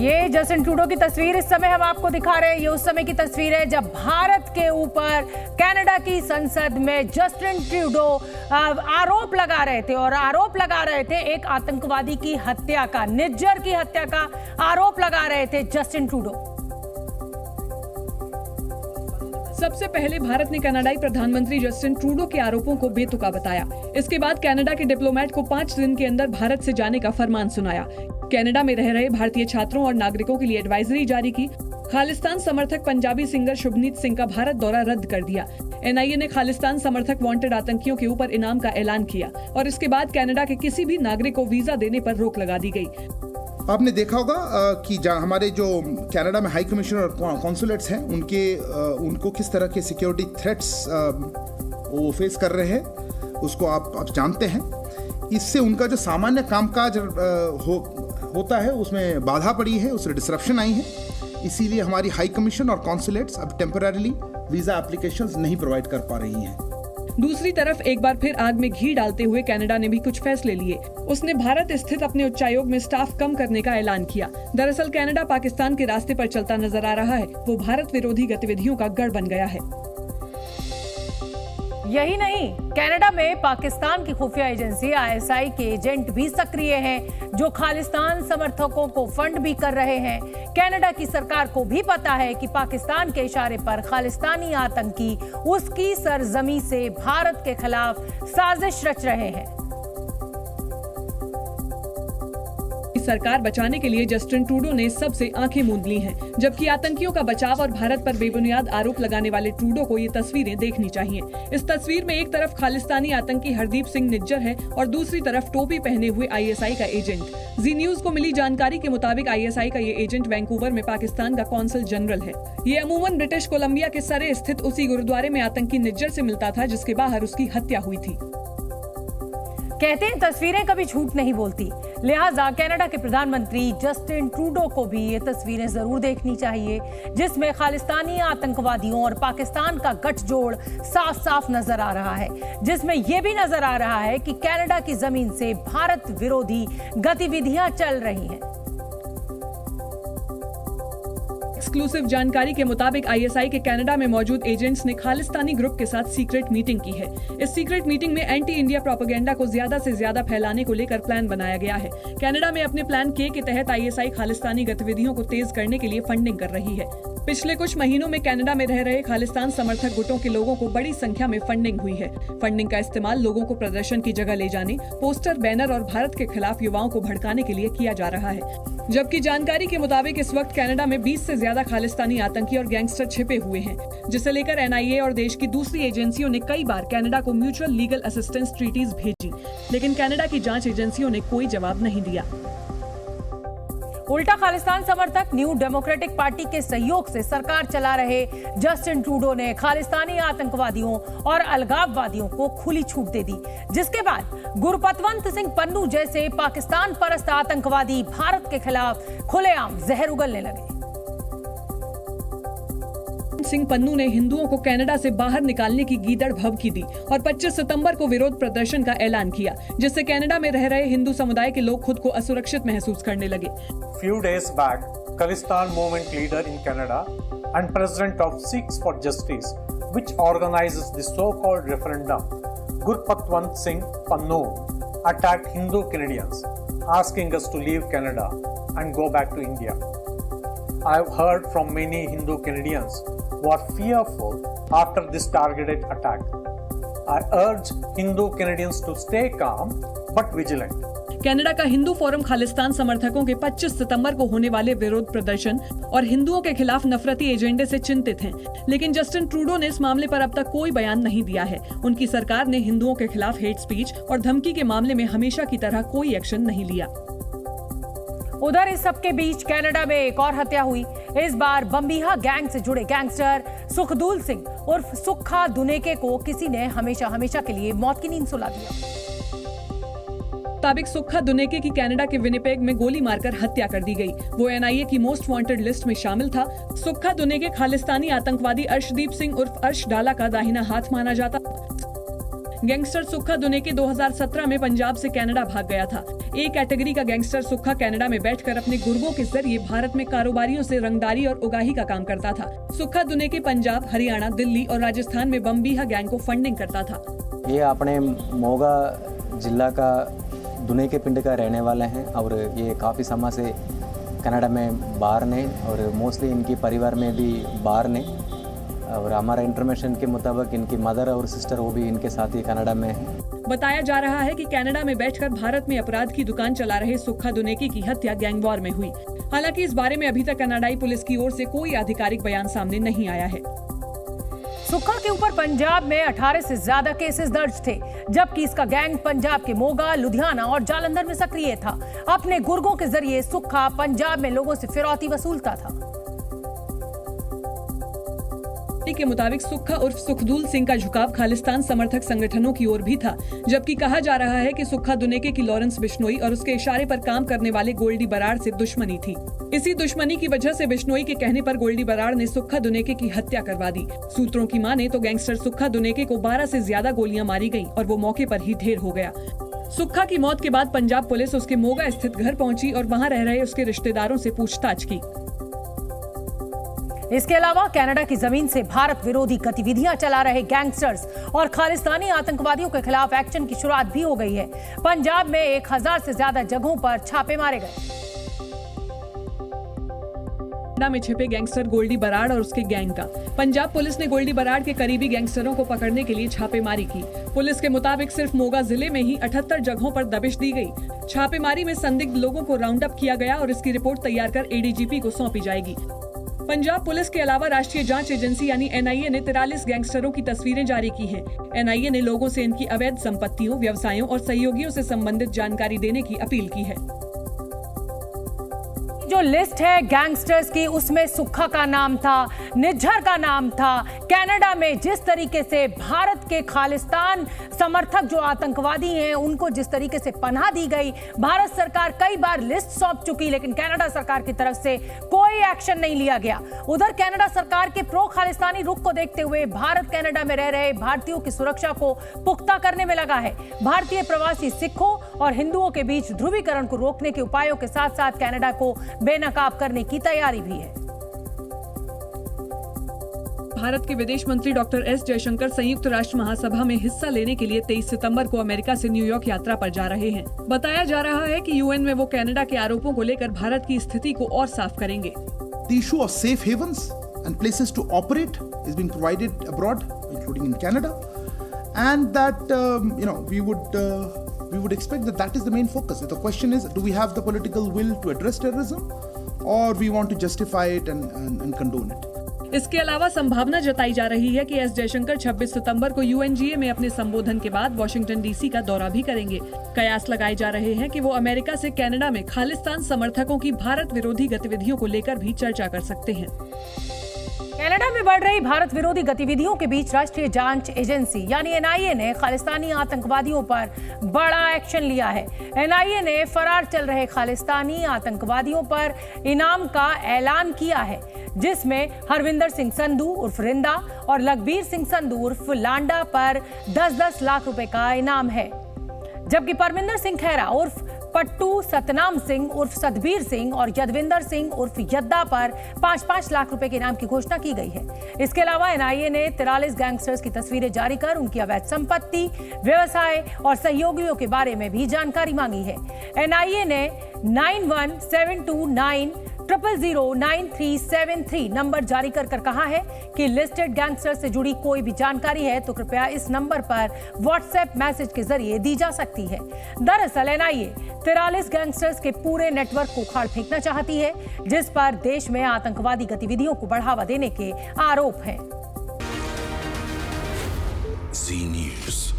ये Justin Trudeau की तस्वीर इस समय हम आपको दिखा रहे हैं। ये उस समय की तस्वीर है जब भारत के ऊपर कनाडा की संसद में जस्टिन ट्रूडो आरोप लगा रहे थे और आरोप लगा रहे थे एक आतंकवादी की हत्या का, निज्जर की हत्या का आरोप लगा रहे थे जस्टिन ट्रूडो। सबसे पहले भारत ने कनाडाई प्रधानमंत्री जस्टिन ट्रूडो के आरोपों को बेतुका बताया। इसके बाद कनाडा के डिप्लोमेट को 5 दिन के अंदर भारत से जाने का फरमान सुनाया। कनाडा में रह रहे भारतीय छात्रों और नागरिकों के लिए एडवाइजरी जारी की। खालिस्तान समर्थक पंजाबी सिंगर शुभनीत सिंह का भारत दौरा रद्द कर दिया। एनआईए ने खालिस्तान समर्थक वांटेड आतंकियों के ऊपर इनाम का ऐलान किया और इसके बाद कनाडा के किसी भी नागरिक को वीजा देने पर रोक लगा दी गई। आपने देखा होगा कि हमारे जो कनाडा में हाई कमिश्नर और कॉन्सुलेट्स हैं उनको किस तरह के सिक्योरिटी थ्रेट्स वो फेस कर रहे हैं, उसको आप जानते हैं। इससे उनका जो सामान्य कामकाज होता है उसमें बाधा पड़ी है, उससे डिसरप्शन आई है। इसीलिए हमारी हाई कमीशन और कॉन्सुलेट्स अब टेम्पररीली वीजा एप्लीकेशंस नहीं प्रोवाइड कर पा रही हैं। दूसरी तरफ एक बार फिर आग में घी डालते हुए कनाडा ने भी कुछ फैसले लिए। उसने भारत स्थित अपने उच्चायोग में स्टाफ कम करने का ऐलान किया। दरअसल कनाडा पाकिस्तान के रास्ते पर चलता नजर आ रहा है। वो भारत विरोधी गतिविधियों का गढ़ बन गया है। यही नहीं, कनाडा में पाकिस्तान की खुफिया एजेंसी आईएसआई के एजेंट भी सक्रिय हैं, जो खालिस्तान समर्थकों को फंड भी कर रहे हैं। कनाडा की सरकार को भी पता है कि पाकिस्तान के इशारे पर खालिस्तानी आतंकी उसकी सरजमी से भारत के खिलाफ साजिश रच रहे हैं। सरकार बचाने के लिए जस्टिन ट्रूडो ने सबसे आंखें मूंद ली हैं, जबकि आतंकियों का बचाव और भारत पर बेबुनियाद आरोप लगाने वाले ट्रूडो को ये तस्वीरें देखनी चाहिए। इस तस्वीर में एक तरफ खालिस्तानी आतंकी हरदीप सिंह निज्जर है और दूसरी तरफ टोपी पहने हुए आईएसआई का एजेंट। जी न्यूज को मिली जानकारी के मुताबिक आईएसआई का ये एजेंट वैंकूवर में पाकिस्तान का कौंसल जनरल है। ये अमूमन ब्रिटिश कोलंबिया के सरे स्थित उसी गुरुद्वारे में आतंकी निज्जर से मिलता था जिसके बाहर उसकी हत्या हुई थी। कहते हैं तस्वीरें कभी झूठ नहीं बोलती, लिहाजा कनाडा के प्रधानमंत्री जस्टिन ट्रूडो को भी ये तस्वीरें जरूर देखनी चाहिए, जिसमें खालिस्तानी आतंकवादियों और पाकिस्तान का गठजोड़ साफ साफ नजर आ रहा है, जिसमें यह भी नजर आ रहा है कि कनाडा की जमीन से भारत विरोधी गतिविधियां चल रही हैं। एक्सक्लूसिव जानकारी के मुताबिक आईएसआई के कनाडा में मौजूद एजेंट्स ने खालिस्तानी ग्रुप के साथ सीक्रेट मीटिंग की है। इस सीक्रेट मीटिंग में एंटी इंडिया प्रोपेगेंडा को ज्यादा से ज्यादा फैलाने को लेकर प्लान बनाया गया है। कनाडा में अपने प्लान के तहत आईएसआई खालिस्तानी गतिविधियों को तेज करने के लिए फंडिंग कर रही है। पिछले कुछ महीनों में कनाडा में रह रहे खालिस्तान समर्थक गुटों के लोगों को बड़ी संख्या में फंडिंग हुई है। फंडिंग का इस्तेमाल लोगों को प्रदर्शन की जगह ले जाने, पोस्टर, बैनर और भारत के खिलाफ युवाओं को भड़काने के लिए किया जा रहा है। जबकि जानकारी के मुताबिक इस वक्त कनाडा में 20 से ज्यादा खालिस्तानी आतंकी और गैंगस्टर छिपे हुए हैं, जिसे लेकर एनआईए और देश की दूसरी एजेंसियों ने कई बार कनाडा को म्यूचुअल लीगल असिस्टेंस ट्रीटीज भेजी, लेकिन कनाडा की जांच एजेंसियों ने कोई जवाब नहीं दिया। उल्टा खालिस्तान समर्थक न्यू डेमोक्रेटिक पार्टी के सहयोग से सरकार चला रहे जस्टिन ट्रूडो ने खालिस्तानी आतंकवादियों और अलगाववादियों को खुली छूट दे दी, जिसके बाद गुरपतवंत सिंह पन्नू जैसे पाकिस्तान परस्त आतंकवादी भारत के खिलाफ खुलेआम जहर उगलने लगे। सिंह पन्नू ने हिंदुओं को कनाडा से बाहर निकालने की गीदड़ भभकी दी और 25 सितंबर को विरोध प्रदर्शन का ऐलान किया, जिससे कनाडा में रह रहे हिंदू समुदाय के लोग खुद को असुरक्षित महसूस करने लगे। Few days back, Khalistan movement leader in Canada and president of Sikhs for Justice, which organizes the so-called referendum, Gurpatwant Singh Pannu, attacked Hindu Canadians, asking us to leave Canada and go back to India. I have heard from many Hindu Canadians who are fearful after this targeted attack. I urge Hindu Canadians to stay calm but vigilant. Canada का Hindu forum Khalistan समर्थकों के 25 सितंबर को होने वाले विरोध प्रदर्शन और हिंदुओं के खिलाफ नफरती एजेंडे से चिंतित हैं, लेकिन जस्टिन ट्रूडो ने इस मामले पर अब तक कोई बयान नहीं दिया है। उनकी सरकार ने हिंदुओं के खिलाफ हेट स्पीच और धमकी के मामले में हमेशा की तरह कोई एक्शन नहीं लिया। उधर इस सबके बीच कनाडा में एक और हत्या हुई। इस बार बम्बीहा गैंग से जुड़े गैंगस्टर सुखदूल सिंह उर्फ सुक्खा दुनेके को किसी ने हमेशा के लिए मौत की नींद सुला दिया। मुताबिक सुक्खा दुनेके की कनाडा के विनिपेग में गोली मारकर हत्या कर दी गई। वो एनआईए की मोस्ट वांटेड लिस्ट में शामिल था। सुक्खा दुनेके खालिस्तानी आतंकवादी अर्शदीप सिंह उर्फ अर्श डाला का दाहिना हाथ माना जाता। गैंगस्टर सुक्खा दुनेके 2017 में पंजाब से कनाडा भाग गया था। ए कैटेगरी का गैंगस्टर सुक्खा कनाडा में बैठकर अपने गुर्गों के जरिए भारत में कारोबारियों से रंगदारी और उगाही का काम करता था। सुक्खा दुनेके पंजाब, हरियाणा, दिल्ली और राजस्थान में बम्बीहा गैंग को फंडिंग करता था। ये अपने मोगा जिला का दुनेके पिंड का रहने वाले हैं और ये काफ़ी समय से कनाडा में बाहर ने और मोस्टली इनकी परिवार में भी बाहर ने और हमारा इन्फॉर्मेशन के मुताबिक इनकी मदर और सिस्टर वो भी इनके साथ ही कनाडा में है। बताया जा रहा है कि कनाडा में बैठकर भारत में अपराध की दुकान चला रहे सुक्खा दुनेके की हत्या गैंग वॉर में हुई। हालांकि इस बारे में अभी तक कनाडाई पुलिस की ओर से कोई आधिकारिक बयान सामने नहीं आया है। सुक्खा के ऊपर पंजाब में 18 से ज्यादा केसेस दर्ज थे, जबकि इसका गैंग पंजाब के मोगा, लुधियाना और जालंधर में सक्रिय था। अपने गुर्गों के जरिए सुक्खा पंजाब में लोगों से फिरौती वसूलता था। के मुताबिक सुक्खा उर्फ सुखदूल सिंह का झुकाव खालिस्तान समर्थक संगठनों की ओर भी था, जबकि कहा जा रहा है कि सुक्खा दुनेके की लॉरेंस बिश्नोई और उसके इशारे पर काम करने वाले गोल्डी बराड़ से दुश्मनी थी। इसी दुश्मनी की वजह से बिश्नोई के कहने पर गोल्डी बराड़ ने सुक्खा दुनेके की हत्या करवा दी। सूत्रों की माने तो गैंगस्टर सुक्खा दुनेके को 12 से ज्यादा गोलियां मारी गईं और वो मौके पर ही ढेर हो गया। सुक्खा की मौत के बाद पंजाब पुलिस उसके मोगा स्थित घर पहुंची और वहां रह रहे उसके रिश्तेदारों से पूछताछ की। इसके अलावा कनाडा की जमीन से भारत विरोधी गतिविधियां चला रहे गैंगस्टर्स और खालिस्तानी आतंकवादियों के खिलाफ एक्शन की शुरुआत भी हो गई है। पंजाब में 1000 से ज्यादा जगहों पर छापे मारे गए। में छिपे गैंगस्टर गोल्डी बराड़ और उसके गैंग का पंजाब पुलिस ने गोल्डी बराड़ के करीबी गैंगस्टरों को पकड़ने के लिए छापेमारी की। पुलिस के मुताबिक सिर्फ मोगा जिले में ही 78 जगहों पर दबिश दी गई। छापेमारी में संदिग्ध लोगों को राउंड अप किया गया और इसकी रिपोर्ट तैयार कर एडीजीपी को सौंपी जाएगी। पंजाब पुलिस के अलावा राष्ट्रीय जांच एजेंसी यानी एनआईए ने 43 गैंगस्टरों की तस्वीरें जारी की हैं। एनआईए ने लोगों से इनकी अवैध संपत्तियों, व्यवसायों और सहयोगियों से संबंधित जानकारी देने की अपील की है। जो लिस्ट है गैंगस्टर्स की, उसमें सुक्खा का नाम था, निज्जर का नाम था। कनाडा में जिस तरीके से भारत के खालिस्तान समर्थक जो आतंकवादी हैं उनको जिस तरीके से पनाह दी गई, भारत सरकार कई बार लिस्ट सौंप चुकी, लेकिन कनाडा सरकार की तरफ से कोई एक्शन नहीं लिया गया। उधर कनाडा सरकार के प्रो खालिस्तानी रुख को देखते हुए भारत कनाडा में रह रहे भारतीयों की सुरक्षा को पुख्ता करने में लगा है। भारतीय प्रवासी सिखों और हिंदुओं के बीच ध्रुवीकरण को रोकने के उपायों के साथ साथ कनाडा को बेनकाब करने की तैयारी भी है। भारत के विदेश मंत्री डॉक्टर एस जयशंकर संयुक्त राष्ट्र महासभा में हिस्सा लेने के लिए 23 सितंबर को अमेरिका से न्यूयॉर्क यात्रा पर जा रहे हैं। बताया जा रहा है कि यूएन में वो कनाडा के आरोपों को लेकर भारत की स्थिति को और साफ करेंगे। The issue of safe havens and places to operate is being provided abroad, including in Canada, and that we would expect that is the main focus. The question is, do we have the political will to address terrorism, or we want to justify it and condone it? इसके अलावा संभावना जताई जा रही है कि S Jaishankar 26 सितंबर को UNGA में अपने संबोधन के बाद वॉशिंगटन डीसी का दौरा भी करेंगे। कयास लगाए जा रहे हैं कि वो अमेरिका से कनाडा में खालिस्तान समर्थकों की भारत विरोधी गतिविधियों को लेकर भी चर्चा कर सकते हैं। कनाडा में बढ़ रही भारत विरोधी गतिविधियों के बीच राष्ट्रीय जांच एजेंसी यानी एनआईए ने खालिस्तानी आतंकवादियों पर बड़ा एक्शन लिया है। एनआईए ने फरार चल रहे खालिस्तानी आतंकवादियों पर इनाम का ऐलान किया है, जिसमें हरविंदर सिंह संधू उर्फ रिंदा और लखबीर सिंह संधू उर्फ लांडा पर 10-10 लाख रुपए का इनाम है, जबकि परमिंदर सिंह खैरा उर्फ पट्टू, सतनाम सिंह उर्फ सतबीर सिंह और यदविंदर सिंह उर्फ यद्दा पर 5-5 लाख रुपए के इनाम की घोषणा की गई है। इसके अलावा एनआईए ने 43 गैंगस्टर्स की तस्वीरें जारी कर उनकी अवैध संपत्ति, व्यवसाय और सहयोगियों के बारे में भी जानकारी मांगी है। एनआईए ने 917290009373 नंबर जारी कर कहा है कि लिस्टेड गैंगस्टर से जुड़ी कोई भी जानकारी है तो कृपया इस नंबर पर व्हाट्सएप मैसेज के जरिए दी जा सकती है। दरअसल एनआईए 43 गैंगस्टर्स के पूरे नेटवर्क को उखाड़ फेंकना चाहती है, जिस पर देश में आतंकवादी गतिविधियों को बढ़ावा देने के आरोप हैं। Zee News।